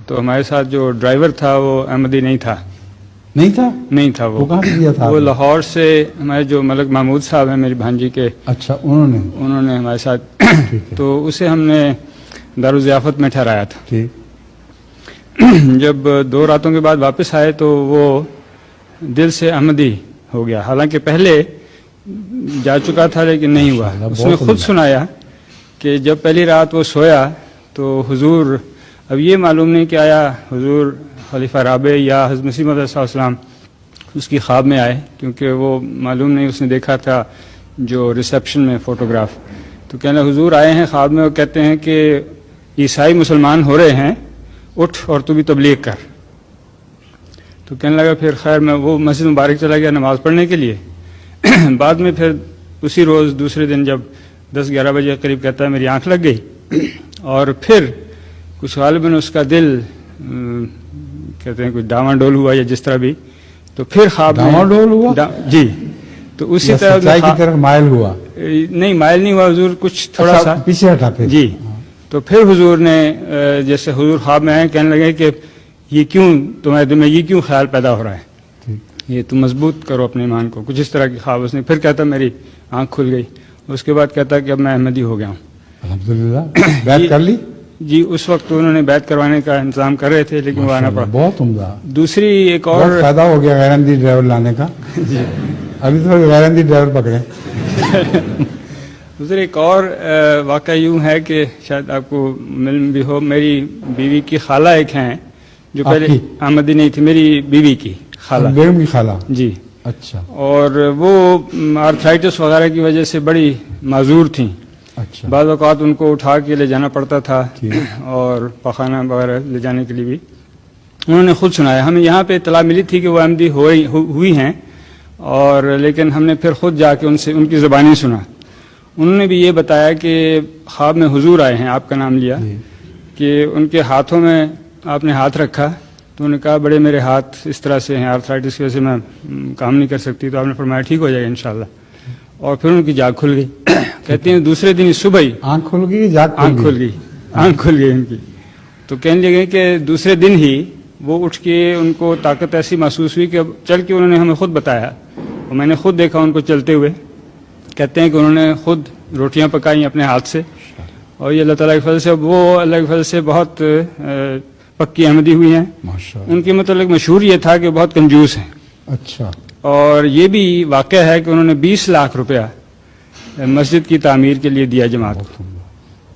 تو ہمارے ساتھ جو ڈرائیور تھا وہ احمدی نہیں تھا. نہیں تھا وہ کہاں سے دیا تھا؟ وہ لاہور سے ہمارے جو ملک محمود صاحب ہیں میری بھانجی کے. اچھا انہوں نے ہمارے ساتھ تو اسے ہم نے دارالضیافت میں ٹھہرایا تھا. جب 2 راتوں کے بعد واپس آئے تو وہ دل سے احمدی ہو گیا. حالانکہ پہلے جا چکا تھا لیکن نہیں ہوا. اس نے خود سنایا کہ جب پہلی رات وہ سویا تو حضور، اب یہ معلوم نہیں کہ آیا حضور خلیفہ رابع یا حضرت مسیح موعود علیہ السلام اس کی خواب میں آئے، کیونکہ وہ معلوم نہیں، اس نے دیکھا تھا جو ریسیپشن میں فوٹوگراف. تو کہنا حضور آئے ہیں خواب میں، وہ کہتے ہیں کہ عیسائی مسلمان ہو رہے ہیں، اٹھ اور تو بھی تبلیغ کر. تو کہنے لگا پھر خیر میں وہ مسجد مبارک چلا گیا نماز پڑھنے کے لیے. بعد میں پھر اسی روز دوسرے دن جب 10-11 بجے قریب کہتا ہے میری آنکھ لگ گئی، اور پھر کچھ غالباً اس کا دل کہتے ہیں کچھ ڈاواں ڈول ہوا یا جس طرح بھی، تو پھر خواب ڈاواں ڈول ہوا جی. تو اسی طرح سچائی کی طرف مائل ہوا؟ نہیں مائل نہیں ہوا حضور، کچھ تھوڑا سا پیچھے ہٹا پھر. جی. تو پھر حضور نے جیسے حضور خواب میں آئے کہنے لگے کہ یہ کیوں تمہارے دل میں یہ کیوں خیال پیدا ہو رہا ہے، یہ تم مضبوط کرو اپنے ایمان کو. کچھ اس طرح کی خواب اس نے. پھر کہتا میری آنکھ کھل گئی. اس کے بعد کہتا کہ اب میں احمدی ہو گیا ہوں. الحمدللہ. بیعت کر لی؟ جی اس وقت انہوں نے بیعت کروانے کا انتظام کر رہے تھے لیکن وہ آنا پڑا. بہت عمدہ. دوسری ایک اور بہت فائدہ ہو گیا غیر احمدی ڈرائیور لانے کا. جی ابھی تو غیر احمدی ڈرائیور پکڑے. دوسرے ایک اور واقعہ یوں ہے کہ شاید آپ کو معلوم بھی ہو، میری بیوی کی خالہ ایک ہیں جو پہلے احمدی نہیں تھی، میری بیوی کی خالہ. بیگم کی خالہ؟ جی. اچھا. اور وہ آرتھرائٹس وغیرہ کی وجہ سے بڑی معذور تھیں. اچھا. بعض اوقات ان کو اٹھا کے لے جانا پڑتا تھا اور پخانہ وغیرہ لے جانے کے لیے بھی. انہوں نے خود سنایا. ہمیں یہاں پہ اطلاع ملی تھی کہ وہ احمدی ہوئی ہیں، اور لیکن ہم نے پھر خود جا کے ان سے ان کی زبانی سنا. انہوں نے بھی یہ بتایا کہ خواب میں حضور آئے ہیں، آپ کا نام لیا، کہ ان کے ہاتھوں میں آپ نے ہاتھ رکھا تو انہوں نے کہا بڑے میرے ہاتھ اس طرح سے ہیں، آرتھرائٹس کی وجہ سے میں کام نہیں کر سکتی. تو آپ نے فرمایا ٹھیک ہو جائے گا انشاءاللہ. اور پھر ان کی جاگ کھل گئی. کہتے ہیں دوسرے دن صبح ہی آنکھ کھل گئی، آنکھ کھل گئی ان کی. تو کہنے لگے کہ دوسرے دن ہی وہ اٹھ کے ان کو طاقت ایسی محسوس ہوئی کہ چل کے انہوں نے ہمیں خود بتایا اور میں نے خود دیکھا ان کو چلتے ہوئے. کہتے ہیں کہ انہوں نے خود روٹیاں پکائیں اپنے ہاتھ سے، اور یہ اللہ تعالیٰ کے فضل سے وہ اللہ کے فضل سے بہت پکی احمدی ہوئی ہیں. ان کے متعلق مشہور یہ تھا کہ بہت کنجوس ہیں. اچھا. اور یہ بھی واقعہ ہے کہ انہوں نے 20 لاکھ روپیہ مسجد کی تعمیر کے لیے دیا جماعت کو.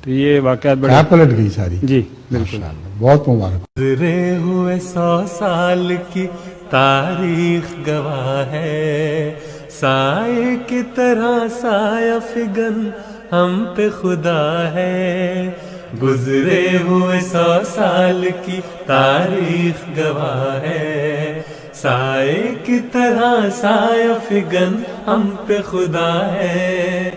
تو یہ واقعات بڑے پلٹ گئی ساری. جی بالکل. بہت مبارک. گزرے ہوئے 100 سال کی تاریخ گواہ ہے، سائے کی طرح سایہ فگن ہم پہ خدا ہے. گزرے ہوئے 100 سال کی تاریخ گواہ ہے، سائے کی طرح سایہ فگن ہم پہ خدا ہے.